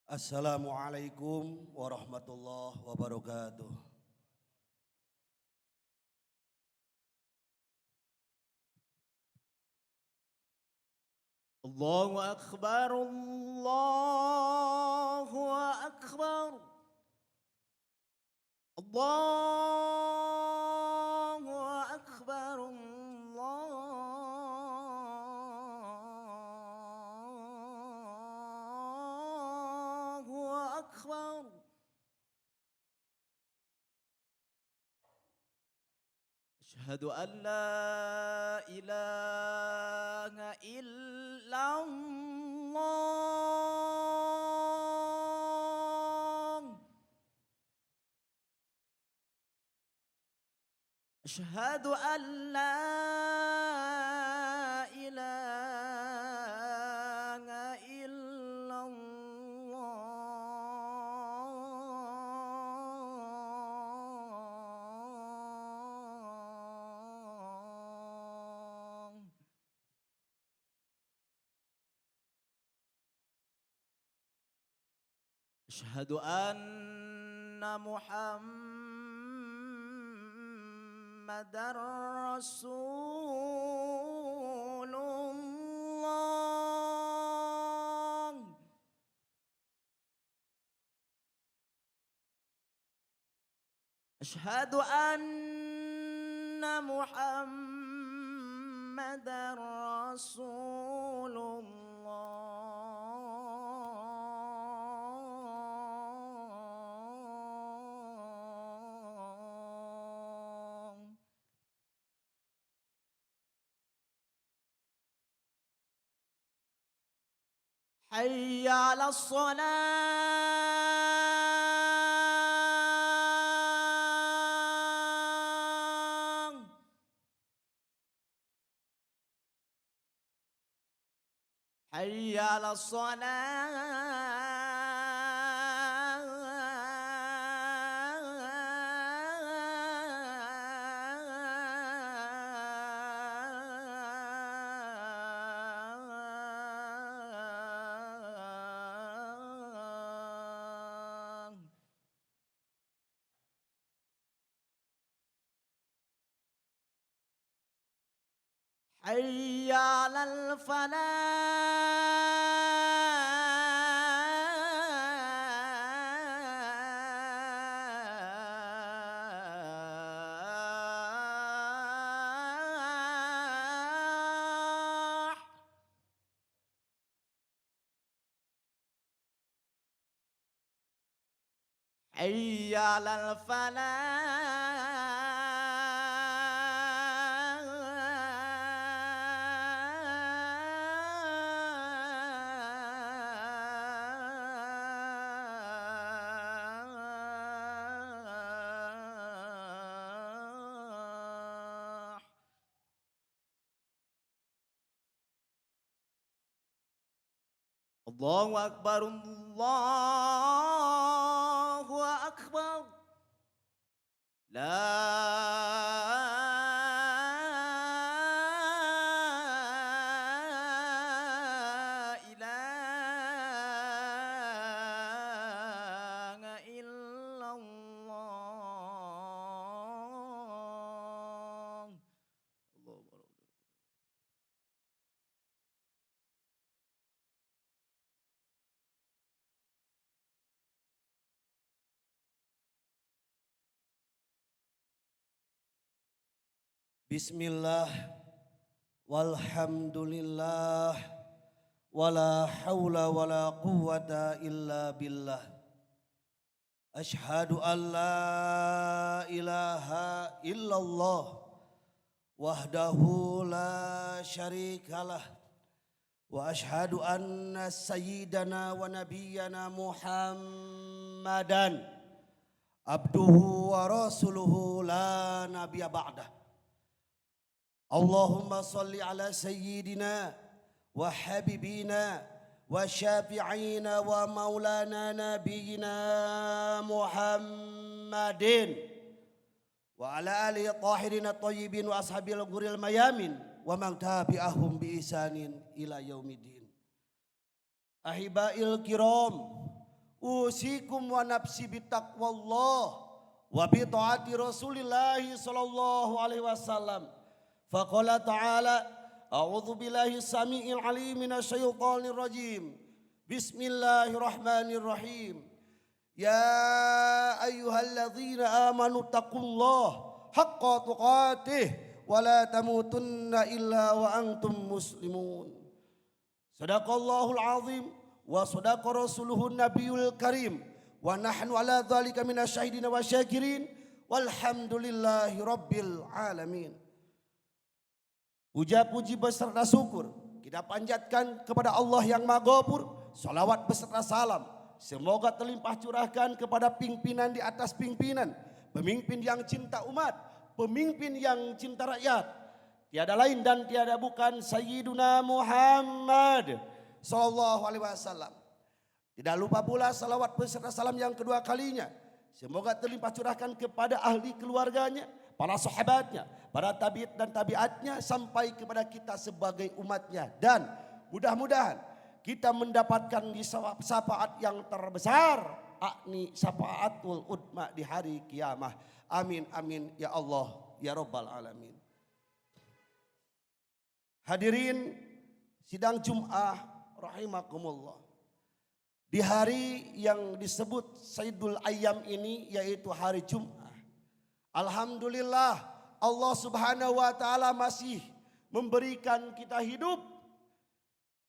Assalamualaikum warahmatullahi wabarakatuh. Allahu Akbar, Allahu Akbar, Allahu Akbar, Allahu Akbar. أشهد أن لا إله إلا الله. أشهد أن لا إله إلا الله. أشهد أن محمدًا رسول الله. أشهد أن محمدًا رسول الله. حي على الصلاة. حي على الصلاة. حي على الفلاح. حي على الفلاح. الله أكبر، الله أكبر. لا إله إلا الله. الله أكبر. Bismillah walhamdulillah wala haula wala quwwata illa billah. Ashhadu an la ilaha illallah wahdahu la syarikalah wa ashhadu anna sayyidana wa nabiyyana Muhammadan abduhu wa rasuluhu la nabiyya ba'dah. Allahumma salli ala sayyidina wa habibina wa syafi'ina wa maulana nabiyina Muhammadin wa ala alihi tahirin at-tayyibin wa ashabil ghuril mayamin wa man tabi'ahum bi isanin ila yaumiddin. Ahibail kiram usikum wa nafsi bitaqwallah wa bi taati Rasulillah sallallahu alaihi wasallam. Faqala ta'ala a'udzu billahi samii'il 'aliim minasyaitonir rajim. Bismillahirrahmanirrahim. Ya ayyuhalladzina amanu taqullaha haqqa tuqatih wa la tamutunna illa wa antum muslimun. Sadaqallahul azim wa sadaqa rasuluhun nabiyul karim wa nahnu ala dzalika minasyahidin wa syakirin walhamdulillahi rabbil alamin. Puja puji beserta syukur kita panjatkan kepada Allah yang Maha Ghafur. Salawat beserta salam semoga terlimpah curahkan kepada pimpinan di atas pimpinan, pemimpin yang cinta umat, pemimpin yang cinta rakyat. Tiada lain dan tiada bukan Sayyiduna Muhammad sallallahu alaihi wasallam. Tidak lupa pula salawat beserta salam yang kedua kalinya semoga terlimpah curahkan kepada ahli keluarganya, para sahabatnya, para tabi'in dan tabi'atnya sampai kepada kita sebagai umatnya. Dan mudah-mudahan kita mendapatkan di syafaat yang terbesar, yakni syafaatul udma di hari kiamah. Amin amin ya Allah ya Rabbal alamin. Hadirin sidang Jum'ah rahimakumullah. Di hari yang disebut Sayyidul Ayyam ini yaitu hari Jum'ah. Alhamdulillah Allah subhanahu wa ta'ala masih memberikan kita hidup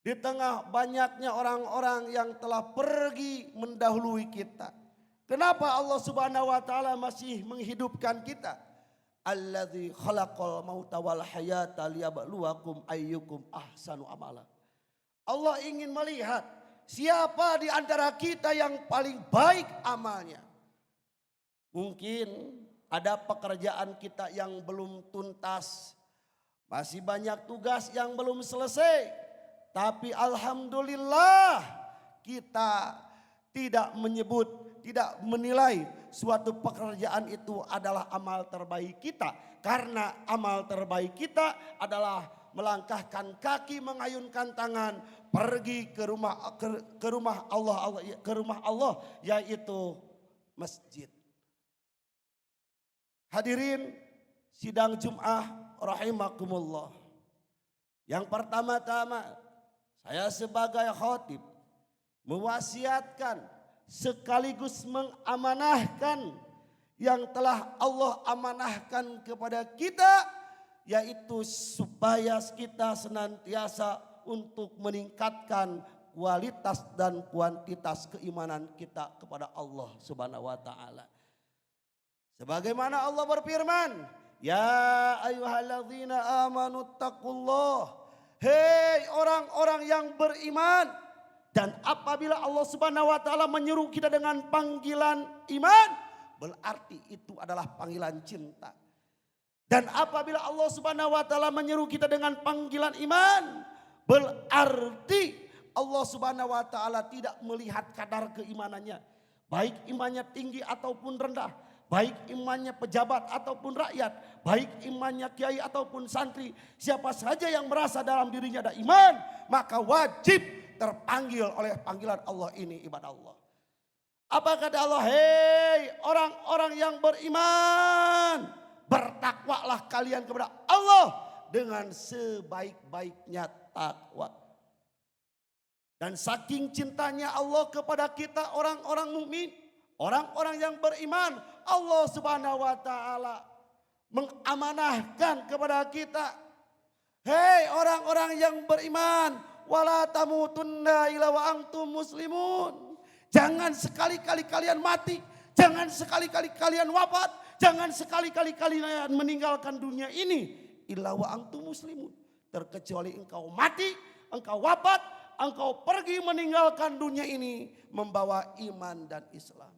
di tengah banyaknya orang-orang yang telah pergi mendahului kita. Kenapa Allah subhanahu wa ta'ala masih menghidupkan kita? Alladzi khalaqal mauta wal hayata liyabluwakum ayyukum ahsanu amala. Allah ingin melihat siapa di antara kita yang paling baik amalnya. Mungkin ada pekerjaan kita yang belum tuntas. Masih banyak tugas yang belum selesai. Tapi alhamdulillah kita tidak menyebut, tidak menilai suatu pekerjaan itu adalah amal terbaik kita. Karena amal terbaik kita adalah melangkahkan kaki, mengayunkan tangan, pergi ke rumah Allah yaitu masjid. Hadirin sidang Jum'ah rahimakumullah. Yang pertama-tama saya sebagai khatib mewasiatkan sekaligus mengamanahkan yang telah Allah amanahkan kepada kita, yaitu supaya kita senantiasa untuk meningkatkan kualitas dan kuantitas keimanan kita kepada Allah Subhanahu wa taala. Sebagaimana Allah berfirman, ya ayyuhalladzina amanu taqullah. Hei orang-orang yang beriman. Dan apabila Allah subhanahu wa ta'ala menyeru kita dengan panggilan iman, berarti itu adalah panggilan cinta. Dan apabila Allah subhanahu wa ta'ala menyeru kita dengan panggilan iman, berarti Allah subhanahu wa ta'ala tidak melihat kadar keimanannya. Baik imannya tinggi ataupun rendah. Baik imannya pejabat ataupun rakyat, baik imannya kiai ataupun santri, siapa saja yang merasa dalam dirinya ada iman, maka wajib terpanggil oleh panggilan Allah ini, ibadah Allah. Apa kata Allah? Hei orang-orang yang beriman, bertakwalah kalian kepada Allah dengan sebaik-baiknya takwa. Dan saking cintanya Allah kepada kita orang-orang mukmin, orang-orang yang beriman, Allah subhanahu wa ta'ala mengamanahkan kepada kita. Hei orang-orang yang beriman, wala tamutunna illa wa antum muslimun. Jangan sekali-kali kalian mati, jangan sekali-kali kalian wafat, jangan sekali-kali kalian meninggalkan dunia ini illa wa antum muslimun. Terkecuali engkau mati, engkau wafat, engkau pergi meninggalkan dunia ini membawa iman dan Islam.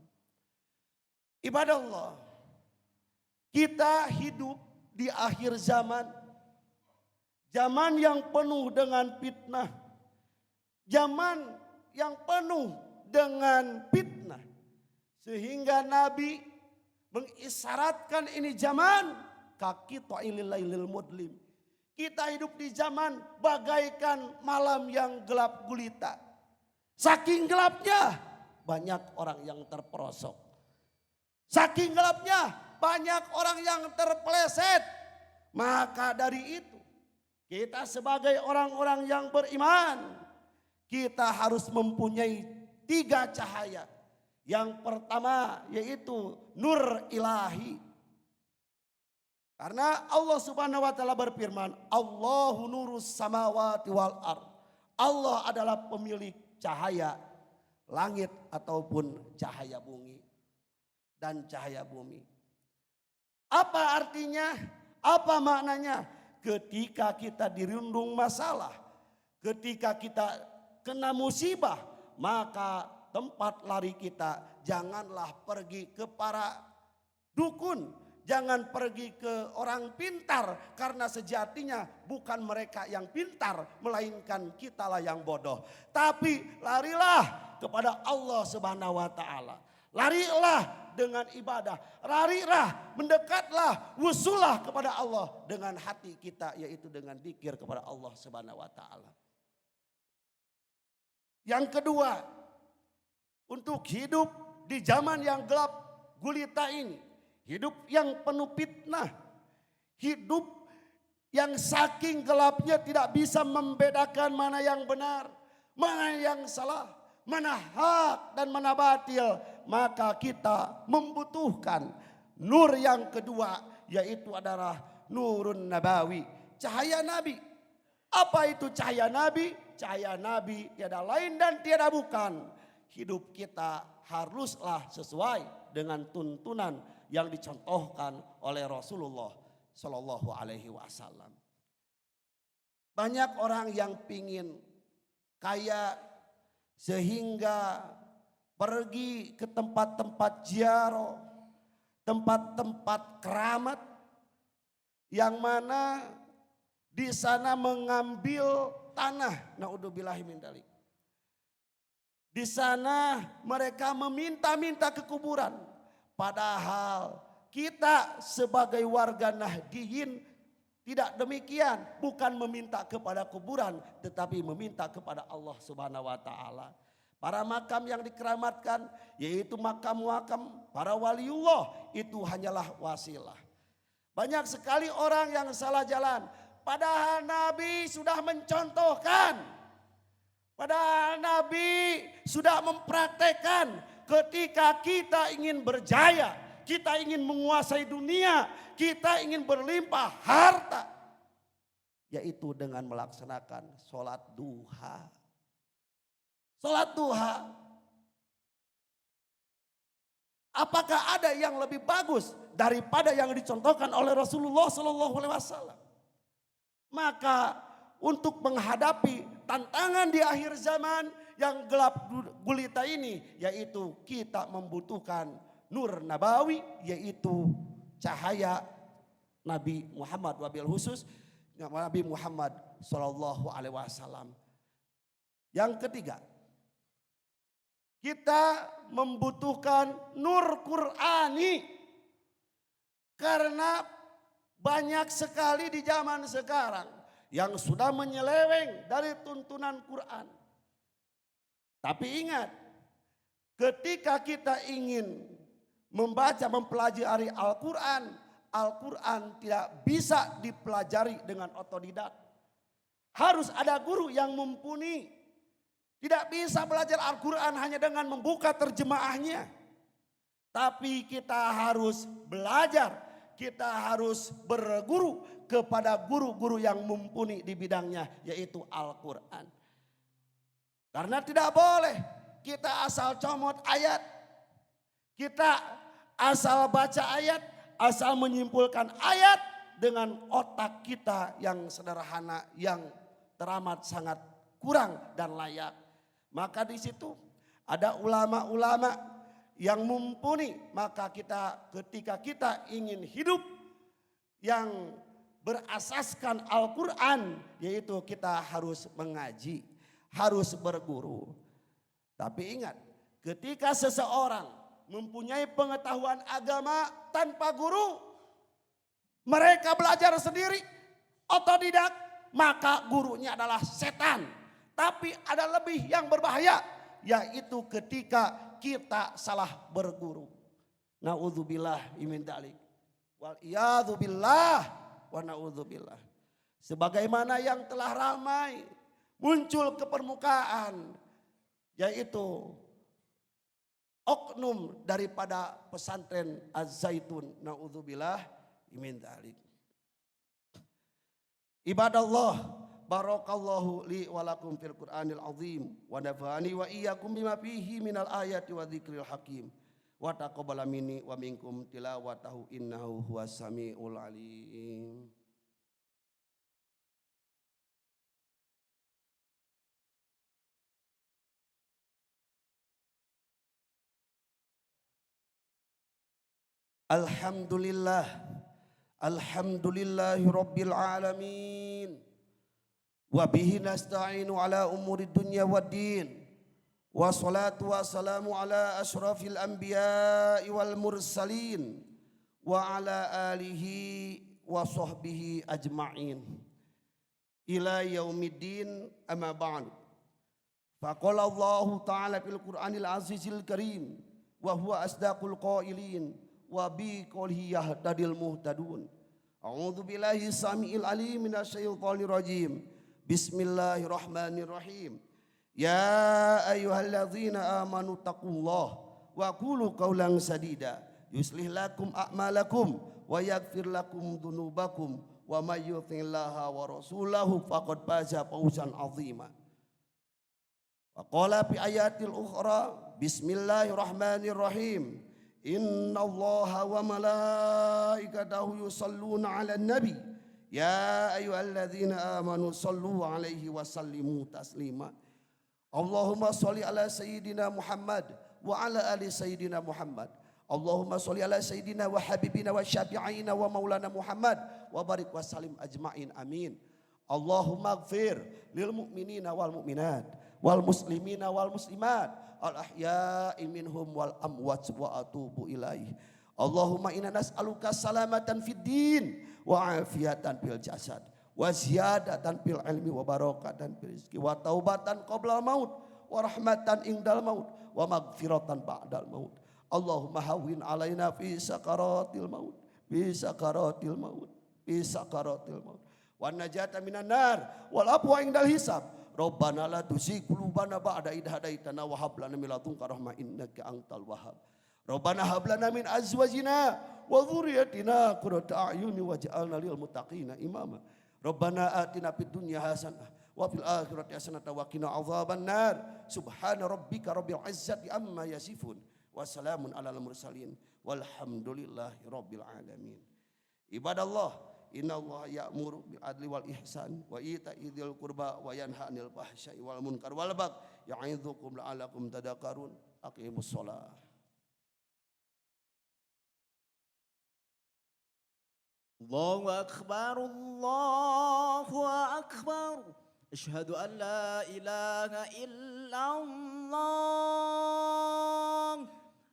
Ibadah Allah, kita hidup di akhir zaman. Zaman yang penuh dengan fitnah. Zaman yang penuh dengan fitnah. Sehingga Nabi mengisyaratkan ini zaman kaki ta'ilil lailil mudlim. Kita hidup di zaman bagaikan malam yang gelap gulita. Saking gelapnya banyak orang yang terperosok. Saking gelapnya banyak orang yang terpeleset. Maka dari itu kita sebagai orang-orang yang beriman, kita harus mempunyai 3 cahaya. Yang pertama yaitu nur ilahi. Karena Allah Subhanahu wa taala berfirman, Allahu nurus samawati wal ard. Allah adalah pemilik cahaya langit ataupun cahaya bumi dan cahaya bumi. Apa artinya? Apa maknanya? Ketika kita dirundung masalah, ketika kita kena musibah, maka tempat lari kita janganlah pergi ke para dukun, jangan pergi ke orang pintar, karena sejatinya bukan mereka yang pintar, melainkan kitalah yang bodoh. Tapi larilah kepada Allah Subhanahu wa taala. Larilah dengan ibadah, larilah, mendekatlah, wusulah kepada Allah dengan hati kita, yaitu dengan dzikir kepada Allah Subhanahu wa taala. Yang kedua, untuk hidup di zaman yang gelap gulita ini, hidup yang penuh fitnah, hidup yang saking gelapnya tidak bisa membedakan mana yang benar, mana yang salah, mana hak dan mana batil. Maka kita membutuhkan nur yang kedua, yaitu adalah nurun nabawi, cahaya Nabi. Apa itu cahaya Nabi? Cahaya Nabi tiada lain dan tiada bukan, hidup kita haruslah sesuai dengan tuntunan yang dicontohkan oleh Rasulullah Shallallahu Alaihi Wasallam. Banyak orang yang pingin kaya sehingga pergi ke tempat-tempat ziarah, tempat-tempat keramat, yang mana di sana mengambil tanah. Naudzubillahi min dzalik. Di sana mereka meminta-minta ke kuburan. Padahal kita sebagai warga Nahdiyin tidak demikian. Bukan meminta kepada kuburan, tetapi meminta kepada Allah Subhanahu wa taala. Para makam yang dikeramatkan, yaitu makam-makam para waliullah, itu hanyalah wasilah. Banyak sekali orang yang salah jalan. Padahal Nabi sudah mencontohkan. Padahal Nabi sudah mempraktekkan, ketika kita ingin berjaya, kita ingin menguasai dunia, kita ingin berlimpah harta, yaitu dengan melaksanakan sholat duha. Sholat duha. Apakah ada yang lebih bagus daripada yang dicontohkan oleh Rasulullah Sallallahu Alaihi Wasallam? Maka untuk menghadapi tantangan di akhir zaman yang gelap gulita ini, yaitu kita membutuhkan nur nabawi, yaitu cahaya Nabi Muhammad, wabil khusus Nabi Muhammad Sallallahu Alaihi Wasallam. Yang ketiga, kita membutuhkan nur Qur'ani, karena banyak sekali di zaman sekarang yang sudah menyeleweng dari tuntunan Quran. Tapi ingat, ketika kita ingin membaca, mempelajari Al-Quran, Al-Quran tidak bisa dipelajari dengan otodidak. Harus ada guru yang mumpuni. Tidak bisa belajar Al-Quran hanya dengan membuka terjemahnya. Tapi kita harus belajar, kita harus berguru kepada guru-guru yang mumpuni di bidangnya, yaitu Al-Quran. Karena tidak boleh kita asal comot ayat, kita asal baca ayat, asal menyimpulkan ayat dengan otak kita yang sederhana, yang teramat sangat kurang dan layak. Maka di situ ada ulama-ulama yang mumpuni. Maka kita ketika kita ingin hidup yang berasaskan Al-Quran, yaitu kita harus mengaji, harus berguru. Tapi ingat, ketika seseorang mempunyai pengetahuan agama tanpa guru, mereka belajar sendiri, otodidak, maka gurunya adalah setan. Tapi ada lebih yang berbahaya, yaitu ketika kita salah berguru. Naudzubillah min dzalik. Wal iyadzu billah wa naudzubillah. Sebagaimana yang telah ramai muncul ke permukaan, yaitu oknum daripada pesantren Az-Zaitun, naudzubillah min dzalik. Ibadallah, barakallahu li wa lakum fil Qur'anil azim wa nafa'ani wa iyyakum bima fihi minal ayati wa dzikril hakim wa taqabbala minni wa minkum tilawatahu innahu huwas samiul alim. Alhamdulillah, alhamdulillahi rabbil alamin, wa bihi nasta'inu ala umuri dunya waddin, wa salatu wa salamu ala ashrafil anbiya'i wal mursalin, wa ala alihi wa sahbihi ajma'in, ila yaumiddin amma ba'du. Faqala Allah ta'ala fil Qur'anil azizil karim, wa huwa asdaqul qailin, wa bi qawlihi yahtadil muhtadun. A'udzu billahi samiil alim minasyaitonir rajim. Bismillahirrahmanirrahim. Ya ayyuhalladzina amanu taqullaha wa qulu qawlan sadida yuslih lakum a'malakum wa yaghfir lakum dzunubakum wa may yuti'illaha wa rasulahu faqad faza fawzan 'azima. Wa qala fi ayatil ukhra bismillahirrahmanirrahim. Inna allaha wa malaikatahu yusalluna ala nabi ya ayyuhalladzina amanu sallu alaihi wa sallimu taslima. Allahumma sholli ala sayyidina Muhammad wa ala ali sayyidina Muhammad. Allahumma sholli ala sayyidina wa habibina wa syafi'ina wa maulana Muhammad wa barik wa salim ajma'in amin. Allahumma gfir lil mu'minina wal mu'minat wal muslimina wal muslimat al ahya'i minhum wal amwat wa atubu ilaih. Allahumma inna nas'aluka salamatan fid din wa afiatan fil jasad wa ziyadatan fil ilmi wa barakatan fil rizqi wa taubatan qabla maut wa rahmatan indal maut wa maghfiratan ba'dal maut. Allahumma hawwin alaina fi sakaratil maut fi sakaratil maut fi sakaratil maut wa najata minan nar wal afwa indal hisab. Rabbana la tuzigh qulubana ba'da idh hadaitana wa hab lana min ladunka rahmah innaka antal wahhab. Rabbana hab lana min azwajina wa dhurriyyatina qurrata a'yuni waj'alna lil muttaqina imama. Rabbana atina fid dunya hasanah wa fil akhirati hasanah wa qina adzabannar. Subhana rabbika rabbil izzati amma yasifun wa salamun alal mursalin walhamdulillahi rabbil alamin. Ibadallah, innallaha ya'muru bil adli wal ihsan wa ita'i dzil qurba wa yanha 'anil fahsya'i wal munkar wal baghi ya'idzukum la'allakum tadhakkarun. Aqimus shalah. Allahu akbar, Allahu akbar. Asyhadu an la ilaha illallah.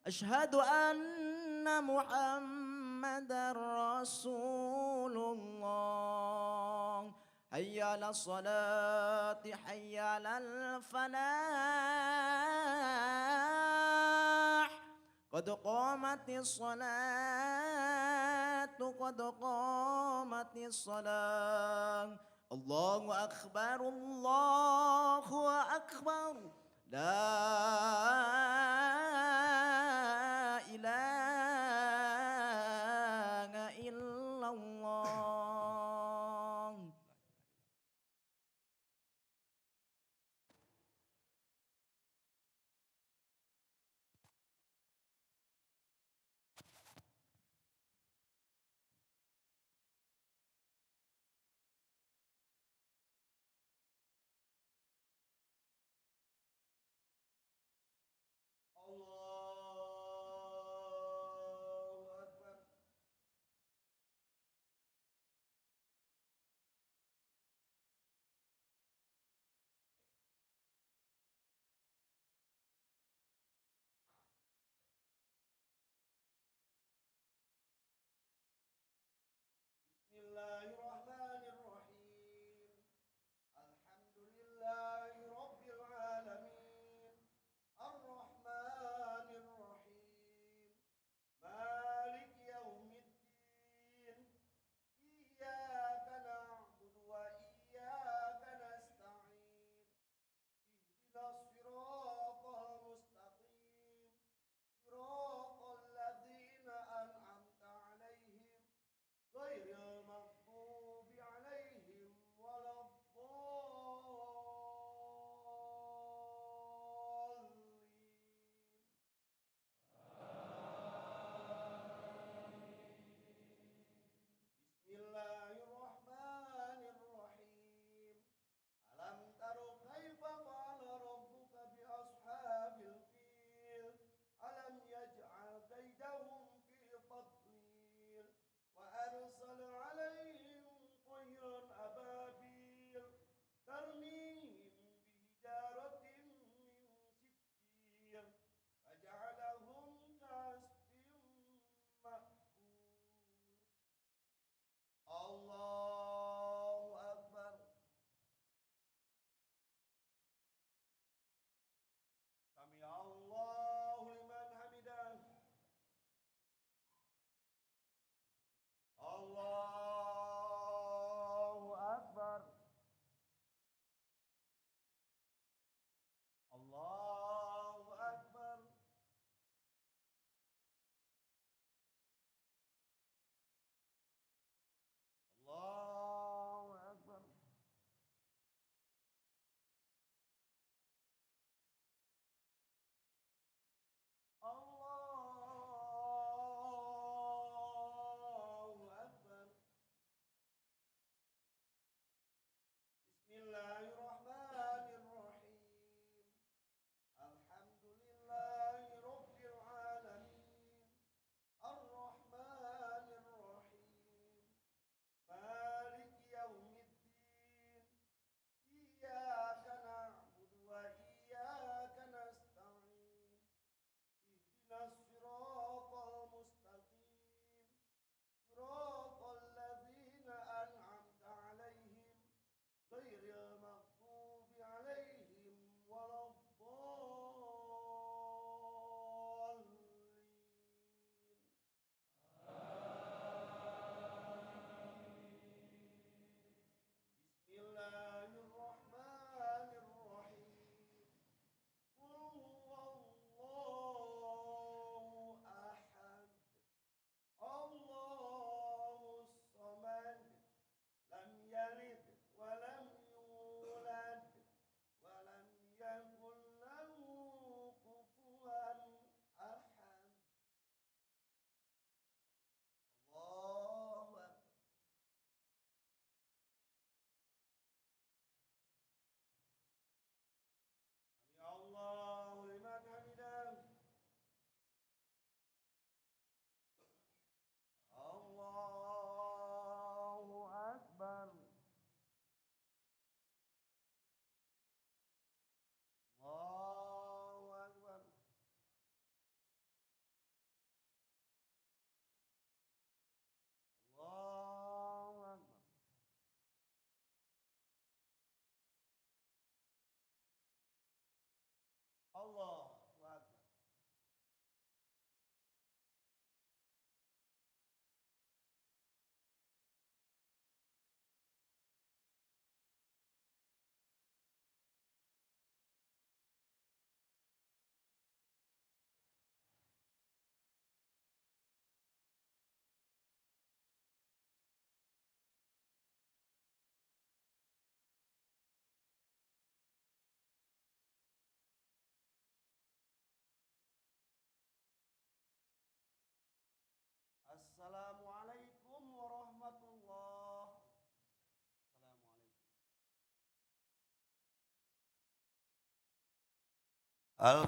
Asyhadu anna Muhammadar Rasulullah. Hayya 'alas salati, hayya 'alal falah. Qad qamatis salatu, qad qamatis salah. Allahu akbar, Allahu akbar. La ilaha illallah. Al